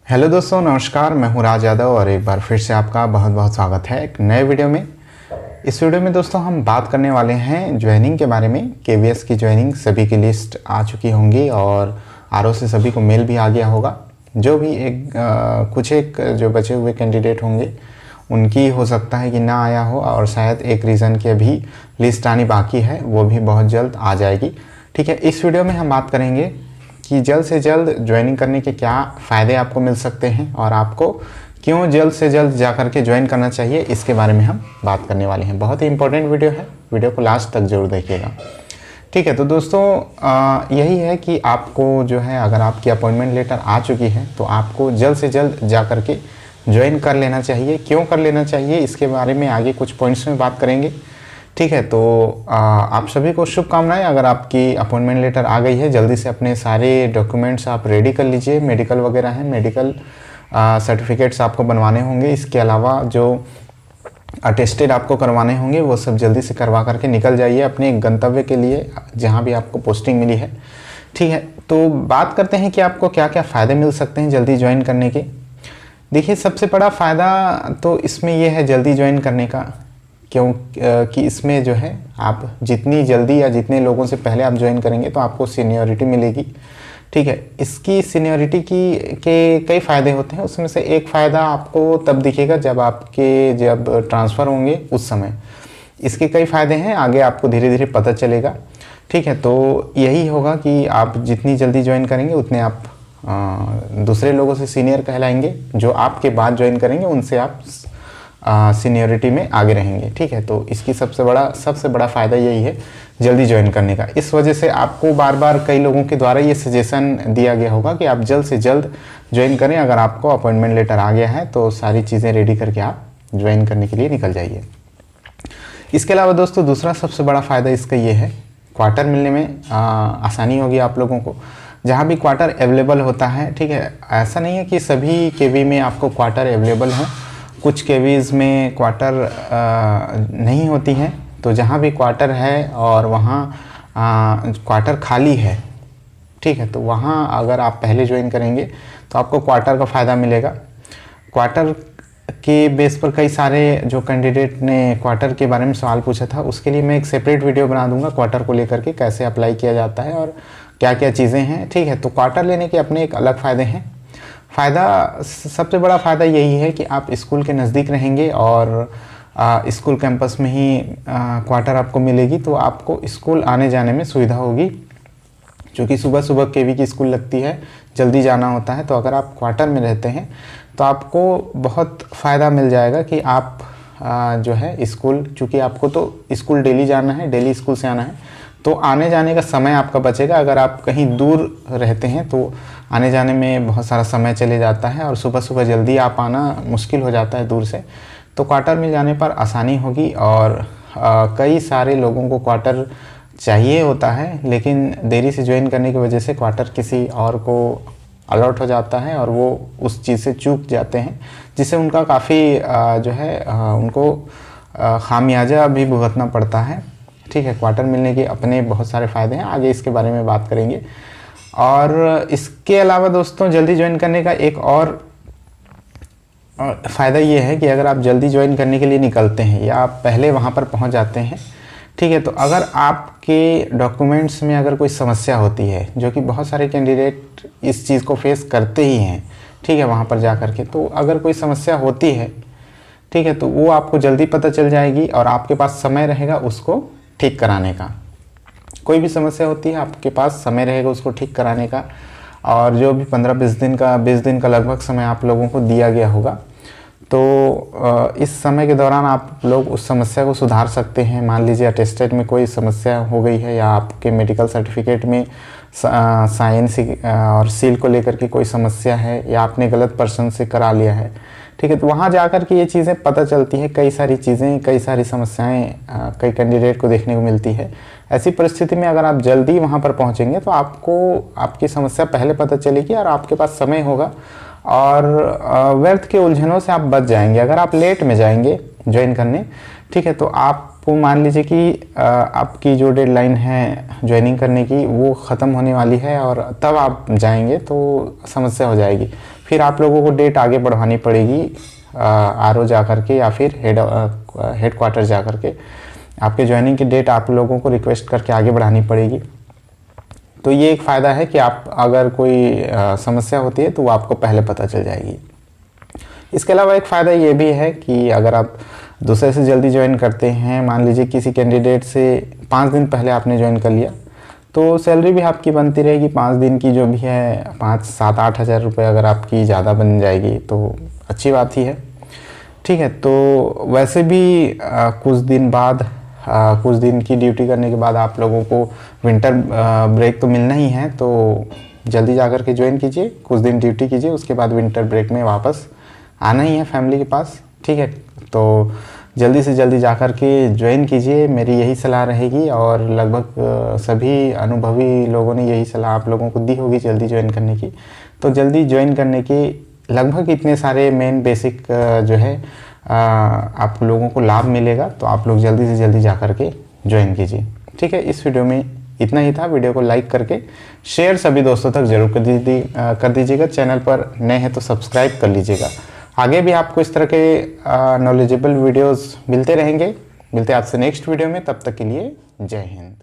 Hello दोस्तों, नमस्कार। मैं हूं राज यादव और एक बार फिर से आपका बहुत बहुत स्वागत है एक नए वीडियो में। इस वीडियो में दोस्तों हम बात करने वाले हैं ज्वाइनिंग के बारे में। केवीएस की ज्वाइनिंग सभी की लिस्ट आ चुकी होंगी और आरओ से सभी को मेल भी आ गया होगा। जो भी कुछ जो बचे हुए कैंडिडेट होंगे उनकी हो सकता है कि ना आया हो, और शायद एक रीज़न की अभी लिस्ट आनी बाकी है, वो भी बहुत जल्द आ जाएगी। ठीक है, इस वीडियो में हम बात करेंगे कि जल्द से जल्द ज्वाइनिंग करने के क्या फ़ायदे आपको मिल सकते हैं और आपको क्यों जल्द से जल्द जा कर के ज्वाइन करना चाहिए, इसके बारे में हम बात करने वाले हैं। बहुत ही इंपॉर्टेंट वीडियो है, वीडियो को लास्ट तक जरूर देखिएगा। ठीक है, तो दोस्तों यही है कि आपको जो है, अगर आपकी अपॉइंटमेंट लेटर आ चुकी है तो आपको जल्द से जल्द जा कर के ज्वाइन कर लेना चाहिए। क्यों कर लेना चाहिए, इसके बारे में आगे कुछ पॉइंट्स में बात करेंगे। ठीक है, तो आप सभी को शुभकामनाएं। अगर आपकी अपॉइंटमेंट लेटर आ गई है, जल्दी से अपने सारे डॉक्यूमेंट्स आप रेडी कर लीजिए। मेडिकल वगैरह हैं, मेडिकल सर्टिफिकेट्स आपको बनवाने होंगे। इसके अलावा जो अटेस्टेड आपको करवाने होंगे वो सब जल्दी से करवा करके निकल जाइए अपने गंतव्य के लिए, जहाँ भी आपको पोस्टिंग मिली है। ठीक है, तो बात करते हैं कि आपको क्या क्या फ़ायदे मिल सकते हैं जल्दी ज्वाइन करने के। देखिए, सबसे बड़ा फ़ायदा तो इसमें यह है जल्दी ज्वाइन करने का, कि इसमें जो है आप जितनी जल्दी या जितने लोगों से पहले आप ज्वाइन करेंगे तो आपको सीनियरिटी मिलेगी। ठीक है, इसकी सीनियरिटी के कई फ़ायदे होते हैं। उसमें से एक फ़ायदा आपको तब दिखेगा जब ट्रांसफ़र होंगे उस समय। इसके कई फ़ायदे हैं, आगे आपको धीरे धीरे पता चलेगा। ठीक है, तो यही होगा कि आप जितनी जल्दी ज्वाइन करेंगे उतने आप दूसरे लोगों से सीनियर कहलाएंगे। जो आपके बाद ज्वाइन करेंगे उनसे आप सीनियरिटी में आगे रहेंगे। ठीक है, तो इसकी सबसे बड़ा फ़ायदा यही है जल्दी ज्वाइन करने का। इस वजह से आपको बार बार कई लोगों के द्वारा ये सजेशन दिया गया होगा कि आप जल्द से जल्द ज्वाइन करें। अगर आपको अपॉइंटमेंट लेटर आ गया है तो सारी चीज़ें रेडी करके आप ज्वाइन करने के लिए निकल जाइए। इसके अलावा दोस्तों दूसरा सबसे बड़ा फ़ायदा इसका ये है, क्वार्टर मिलने में आसानी होगी आप लोगों को। जहाँ भी क्वार्टर अवेलेबल होता है, ठीक है, ऐसा नहीं है कि सभी केवी में आपको क्वार्टर अवेलेबल हो। कुछ केवीज़ में क्वार्टर नहीं होती हैं, तो जहाँ भी क्वार्टर है और वहाँ क्वार्टर खाली है, ठीक है, तो वहाँ अगर आप पहले ज्वाइन करेंगे तो आपको क्वार्टर का फ़ायदा मिलेगा। क्वार्टर के बेस पर कई सारे जो कैंडिडेट ने क्वार्टर के बारे में सवाल पूछा था, उसके लिए मैं एक सेपरेट वीडियो बना दूंगा क्वार्टर को लेकर के, कैसे अप्लाई किया जाता है और क्या क्या चीज़ें हैं। ठीक है, तो क्वार्टर लेने के अपने एक अलग फ़ायदे हैं। सबसे बड़ा फ़ायदा यही है कि आप स्कूल के नज़दीक रहेंगे और स्कूल कैंपस में ही क्वार्टर आपको मिलेगी, तो आपको स्कूल आने जाने में सुविधा होगी। क्योंकि सुबह सुबह केवी की स्कूल लगती है, जल्दी जाना होता है, तो अगर आप क्वार्टर में रहते हैं तो आपको बहुत फ़ायदा मिल जाएगा कि आप जो है स्कूल, चूँकि आपको तो स्कूल डेली जाना है, डेली स्कूल से आना है, तो आने जाने का समय आपका बचेगा। अगर आप कहीं दूर रहते हैं तो आने जाने में बहुत सारा समय चले जाता है और सुबह सुबह जल्दी आप आना मुश्किल हो जाता है दूर से। तो क्वार्टर में जाने पर आसानी होगी। और कई सारे लोगों को क्वार्टर चाहिए होता है, लेकिन देरी से ज्वाइन करने की वजह से क्वार्टर किसी और को अलॉट हो जाता है और वो उस चीज़ से चूक जाते हैं, जिससे उनका काफ़ी जो है उनको खामियाजा भी भुगतना पड़ता है। ठीक है, क्वार्टर मिलने के अपने बहुत सारे फ़ायदे हैं, आगे इसके बारे में बात करेंगे। और इसके अलावा दोस्तों जल्दी ज्वाइन करने का एक और फ़ायदा ये है कि अगर आप जल्दी ज्वाइन करने के लिए निकलते हैं या आप पहले वहाँ पर पहुँच जाते हैं, ठीक है, तो अगर आपके डॉक्यूमेंट्स में अगर कोई समस्या होती है, जो कि बहुत सारे कैंडिडेट इस चीज़ को फेस करते ही हैं, ठीक है, वहाँ पर जा कर के, तो अगर कोई समस्या होती है, ठीक है, तो वो आपको जल्दी पता चल जाएगी और आपके पास समय रहेगा उसको ठीक कराने का। कोई भी समस्या होती है, आपके पास समय रहेगा उसको ठीक कराने का। और जो भी 15-20 दिन का लगभग समय आप लोगों को दिया गया होगा, तो इस समय के दौरान आप लोग उस समस्या को सुधार सकते हैं। मान लीजिए अटेस्टेड में कोई समस्या हो गई है, या आपके मेडिकल सर्टिफिकेट में साइन और सील को लेकर के कोई समस्या है, या आपने गलत पर्सन से करा लिया है, ठीक है, तो वहाँ जाकर के ये चीज़ें पता चलती है। कई सारी चीज़ें, कई सारी समस्याएं कई कैंडिडेट को देखने को मिलती है। ऐसी परिस्थिति में अगर आप जल्दी वहाँ पर पहुँचेंगे तो आपको आपकी समस्या पहले पता चलेगी और आपके पास समय होगा और व्यर्थ के उलझनों से आप बच जाएंगे। अगर आप लेट में जाएंगे ज्वाइन करने, ठीक है, तो आपको मान लीजिए कि आपकी जो डेडलाइन है ज्वाइनिंग करने की वो ख़त्म होने वाली है और तब आप जाएंगे तो समस्या हो जाएगी। फिर आप लोगों को डेट आगे बढ़वानी पड़ेगी आरओ जा कर के या फिर हेड क्वार्टर जा कर के आपके ज्वाइनिंग की डेट आप लोगों को रिक्वेस्ट करके आगे बढ़ानी पड़ेगी। तो ये एक फ़ायदा है कि आप अगर कोई समस्या होती है तो वो आपको पहले पता चल जाएगी। इसके अलावा एक फ़ायदा ये भी है कि अगर आप दूसरे से जल्दी ज्वाइन करते हैं, मान लीजिए किसी कैंडिडेट से 5 दिन पहले आपने ज्वाइन कर लिया, तो सैलरी भी आपकी बनती रहेगी 5 दिन की जो भी है 5, 7, 8 हज़ार रुपये अगर आपकी ज़्यादा बन जाएगी तो अच्छी बात ही है। ठीक है, तो वैसे भी कुछ दिन बाद कुछ दिन की ड्यूटी करने के बाद आप लोगों को विंटर ब्रेक तो मिलना ही है, तो जल्दी जा कर के ज्वाइन कीजिए, कुछ दिन ड्यूटी कीजिए, उसके बाद विंटर ब्रेक में वापस आना ही है फैमिली के पास। ठीक है, तो जल्दी से जल्दी जा कर के ज्वाइन कीजिए, मेरी यही सलाह रहेगी और लगभग सभी अनुभवी लोगों ने यही सलाह आप लोगों को दी होगी जल्दी ज्वाइन करने की। तो जल्दी ज्वाइन करने के लगभग इतने सारे मेन बेसिक जो है आप लोगों को लाभ मिलेगा, तो आप लोग जल्दी से जल्दी जा कर के ज्वाइन कीजिए। ठीक है, इस वीडियो में इतना ही था। वीडियो को लाइक करके शेयर सभी दोस्तों तक जरूर कर दीजिएगा। चैनल पर नए हैं तो सब्सक्राइब कर लीजिएगा। आगे भी आपको इस तरह के नॉलेजेबल वीडियोस मिलते रहेंगे। मिलते हैं आपसे नेक्स्ट वीडियो में, तब तक के लिए जय हिंद।